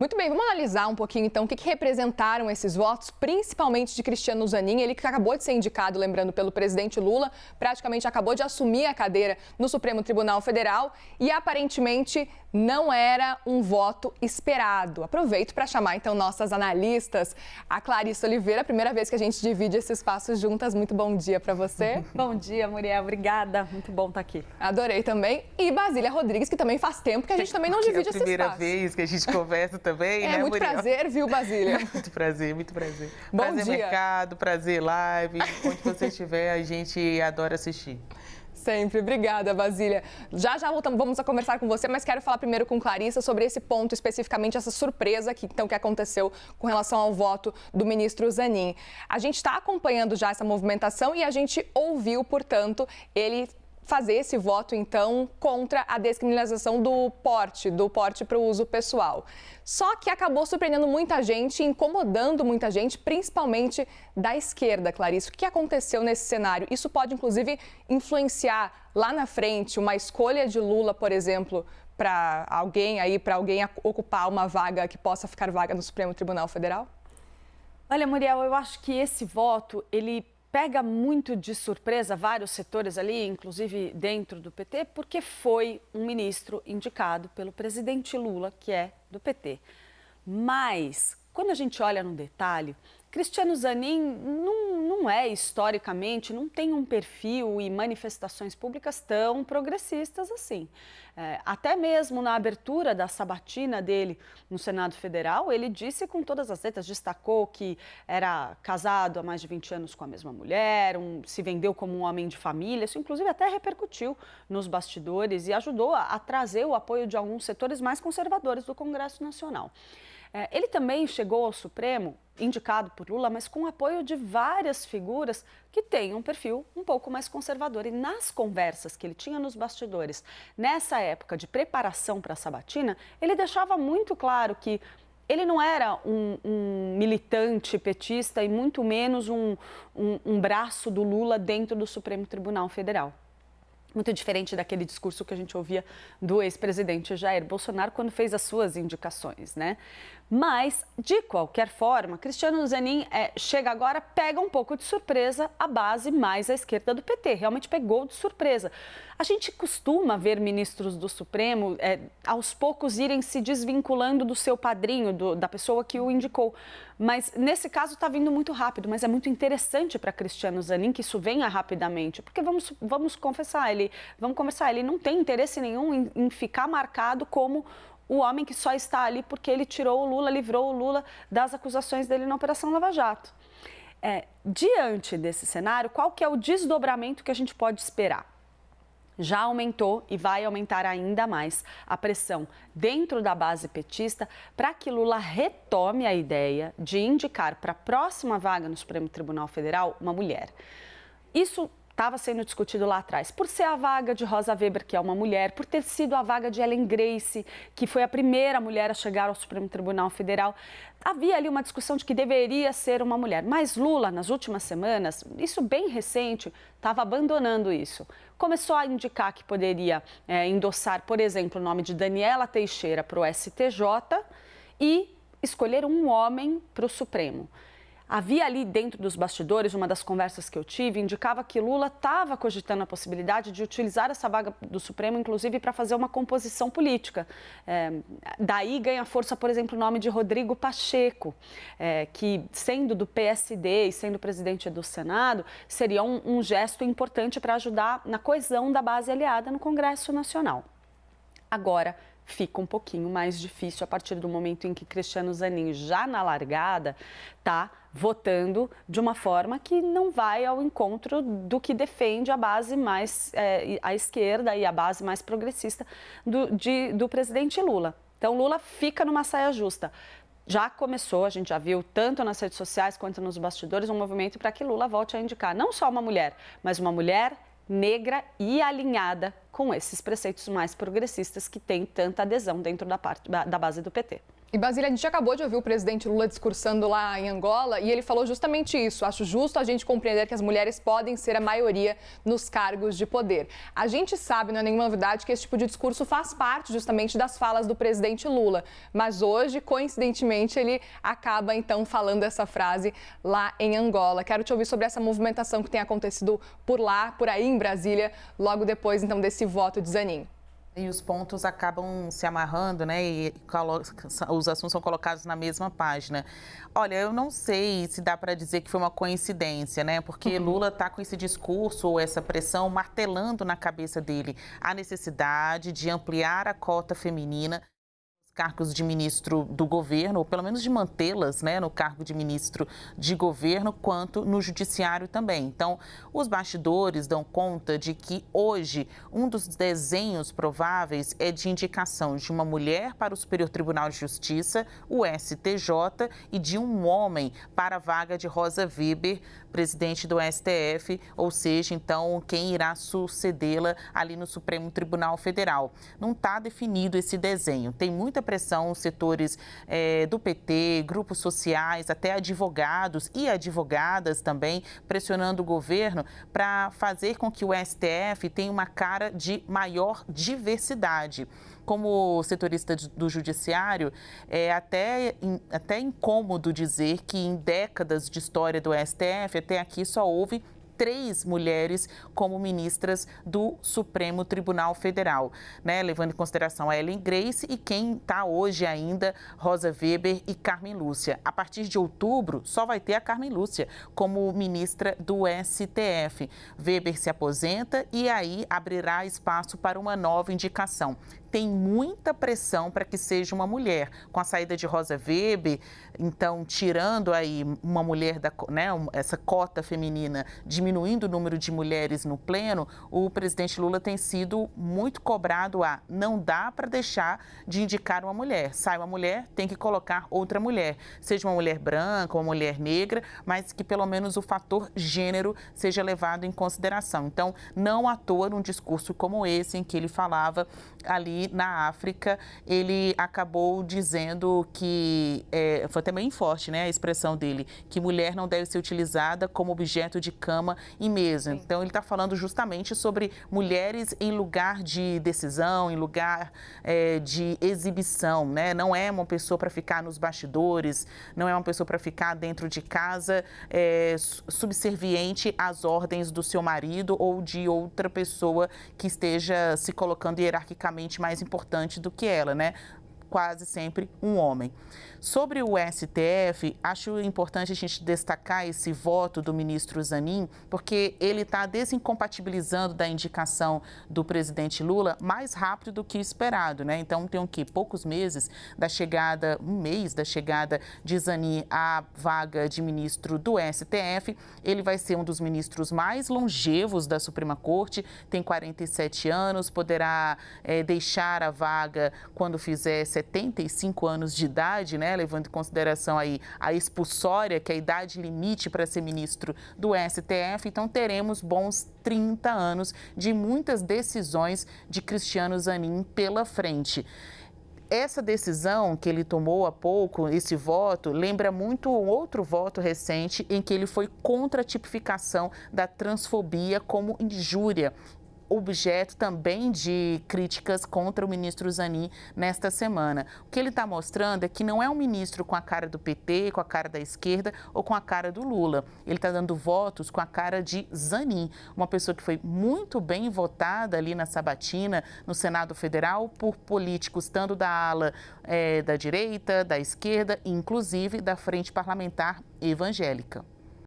Muito bem, vamos analisar um pouquinho então o que representaram esses votos, principalmente de Cristiano Zanin, ele que acabou de ser indicado, lembrando, pelo presidente Lula, praticamente acabou de assumir a cadeira no Supremo Tribunal Federal e aparentemente não era um voto esperado. Aproveito para chamar então nossas analistas, a Clarissa Oliveira, primeira vez que a gente divide esse espaço juntas. Muito bom dia para você. Bom dia, Muriel, obrigada, muito bom estar aqui. Adorei também. E Basília Rodrigues, que também faz tempo que a gente também não divide esse espaço. É a primeira vez que a gente conversa também, né, muito Muriel? Prazer, viu, Basília? Muito prazer, muito prazer. Bom prazer dia. mercado, prazer live, onde você estiver, a gente adora assistir. Sempre. Obrigada, Basília. Já vamos a conversar com você, mas quero falar primeiro com Clarissa sobre esse ponto, especificamente essa surpresa que aconteceu com relação ao voto do ministro Zanin. A gente está acompanhando já essa movimentação e a gente ouviu, portanto, ele fazer esse voto, então, contra a descriminalização do porte para o uso pessoal. Só que acabou surpreendendo muita gente, incomodando muita gente, principalmente da esquerda, Clarice. O que aconteceu nesse cenário? Isso pode, inclusive, influenciar lá na frente uma escolha de Lula, por exemplo, para alguém ocupar uma vaga que possa ficar vaga no Supremo Tribunal Federal? Olha, Muriel, eu acho que esse voto, ele pega muito de surpresa vários setores ali, inclusive dentro do PT, porque foi um ministro indicado pelo presidente Lula, que é do PT. Mas, quando a gente olha no detalhe, Cristiano Zanin não é, historicamente, não tem um perfil e manifestações públicas tão progressistas assim. Até mesmo na abertura da sabatina dele no Senado Federal, ele disse com todas as letras, destacou que era casado há mais de 20 anos com a mesma mulher, se vendeu como um homem de família, isso inclusive até repercutiu nos bastidores e ajudou a trazer o apoio de alguns setores mais conservadores do Congresso Nacional. Ele também chegou ao Supremo, indicado por Lula, mas com o apoio de várias figuras que têm um perfil um pouco mais conservador. E nas conversas que ele tinha nos bastidores, nessa época de preparação para a sabatina, ele deixava muito claro que ele não era um militante petista e muito menos um braço do Lula dentro do Supremo Tribunal Federal. Muito diferente daquele discurso que a gente ouvia do ex-presidente Jair Bolsonaro quando fez as suas indicações, né? Mas, de qualquer forma, Cristiano Zanin chega agora, pega um pouco de surpresa a base mais à esquerda do PT, realmente pegou de surpresa. A gente costuma ver ministros do Supremo, aos poucos, irem se desvinculando do seu padrinho, da pessoa que o indicou. Mas, nesse caso, está vindo muito rápido, mas é muito interessante para Cristiano Zanin que isso venha rapidamente, porque vamos conversar, ele não tem interesse nenhum em ficar marcado como o homem que só está ali porque ele tirou o Lula, livrou o Lula das acusações dele na Operação Lava Jato. Diante desse cenário, qual que é o desdobramento que a gente pode esperar? Já aumentou e vai aumentar ainda mais a pressão dentro da base petista para que Lula retome a ideia de indicar para a próxima vaga no Supremo Tribunal Federal uma mulher. Isso estava sendo discutido lá atrás, por ser a vaga de Rosa Weber, que é uma mulher, por ter sido a vaga de Ellen Grace, que foi a primeira mulher a chegar ao Supremo Tribunal Federal. Havia ali uma discussão de que deveria ser uma mulher, mas Lula, nas últimas semanas, isso bem recente, estava abandonando isso. Começou a indicar que poderia endossar, por exemplo, o nome de Daniela Teixeira para o STJ e escolher um homem para o Supremo. Havia ali dentro dos bastidores, uma das conversas que eu tive, indicava que Lula estava cogitando a possibilidade de utilizar essa vaga do Supremo, inclusive, para fazer uma composição política. Daí ganha força, por exemplo, o nome de Rodrigo Pacheco, que, sendo do PSD e sendo presidente do Senado, seria um gesto importante para ajudar na coesão da base aliada no Congresso Nacional. Agora, fica um pouquinho mais difícil a partir do momento em que Cristiano Zanin, já na largada, está votando de uma forma que não vai ao encontro do que defende a base mais à esquerda e a base mais progressista do presidente Lula. Então, Lula fica numa saia justa. Já começou, a gente já viu, tanto nas redes sociais quanto nos bastidores, um movimento para que Lula volte a indicar não só uma mulher, mas uma mulher negra e alinhada com esses preceitos mais progressistas que têm tanta adesão dentro da base do PT. E Basília, a gente acabou de ouvir o presidente Lula discursando lá em Angola e ele falou justamente isso. Acho justo a gente compreender que as mulheres podem ser a maioria nos cargos de poder. A gente sabe, não é nenhuma novidade, que esse tipo de discurso faz parte justamente das falas do presidente Lula. Mas hoje, coincidentemente, ele acaba então falando essa frase lá em Angola. Quero te ouvir sobre essa movimentação que tem acontecido por lá, por aí em Brasília, logo depois então desse voto de Zanin. E os pontos acabam se amarrando, né? E os assuntos são colocados na mesma página. Olha, eu não sei se dá para dizer que foi uma coincidência, né? Porque Lula está com esse discurso ou essa pressão martelando na cabeça dele a necessidade de ampliar a cota feminina cargos de ministro do governo, ou pelo menos de mantê-las, né, no cargo de ministro de governo, quanto no judiciário também. Então, os bastidores dão conta de que hoje um dos desenhos prováveis é de indicação de uma mulher para o Superior Tribunal de Justiça, o STJ, e de um homem para a vaga de Rosa Weber, presidente do STF, ou seja, então, quem irá sucedê-la ali no Supremo Tribunal Federal. Não está definido esse desenho. Tem muita pressão, setores do PT, grupos sociais, até advogados e advogadas também, pressionando o governo para fazer com que o STF tenha uma cara de maior diversidade. Como setorista do judiciário, é até incômodo dizer que em décadas de história do STF, até aqui só houve 3 mulheres como ministras do Supremo Tribunal Federal, né? Levando em consideração a Ellen Grace e quem está hoje ainda, Rosa Weber e Carmen Lúcia. A partir de outubro, só vai ter a Carmen Lúcia como ministra do STF. Weber se aposenta e aí abrirá espaço para uma nova indicação. Tem muita pressão para que seja uma mulher. Com a saída de Rosa Weber, então, tirando aí uma mulher, essa cota feminina, diminuindo o número de mulheres no pleno, o presidente Lula tem sido muito cobrado não dá para deixar de indicar uma mulher. Sai uma mulher, tem que colocar outra mulher. Seja uma mulher branca, uma mulher negra, mas que pelo menos o fator gênero seja levado em consideração. Então, não à toa, num discurso como esse, em que ele falava ali na África, ele acabou dizendo que, foi até bem forte, né, a expressão dele, que mulher não deve ser utilizada como objeto de cama e mesa. Então, ele está falando justamente sobre mulheres em lugar de decisão, em lugar de exibição, né? Não é uma pessoa para ficar nos bastidores, não é uma pessoa para ficar dentro de casa subserviente às ordens do seu marido ou de outra pessoa que esteja se colocando hierarquicamente mais importante do que ela, né? Quase sempre um homem. Sobre o STF, acho importante a gente destacar esse voto do ministro Zanin, porque ele está desincompatibilizando da indicação do presidente Lula mais rápido do que o esperado, né? Então, tem poucos meses da chegada, um mês da chegada de Zanin à vaga de ministro do STF. Ele vai ser um dos ministros mais longevos da Suprema Corte, tem 47 anos, poderá deixar a vaga quando fizer 75 anos de idade, né? Levando em consideração aí a expulsória, que é a idade limite para ser ministro do STF. Então, teremos bons 30 anos de muitas decisões de Cristiano Zanin pela frente. Essa decisão que ele tomou há pouco, esse voto, lembra muito um outro voto recente em que ele foi contra a tipificação da transfobia como injúria, objeto também de críticas contra o ministro Zanin nesta semana. O que ele está mostrando é que não é um ministro com a cara do PT, com a cara da esquerda ou com a cara do Lula. Ele está dando votos com a cara de Zanin, uma pessoa que foi muito bem votada ali na sabatina, no Senado Federal, por políticos tanto da ala da direita, da esquerda, inclusive da Frente Parlamentar Evangélica.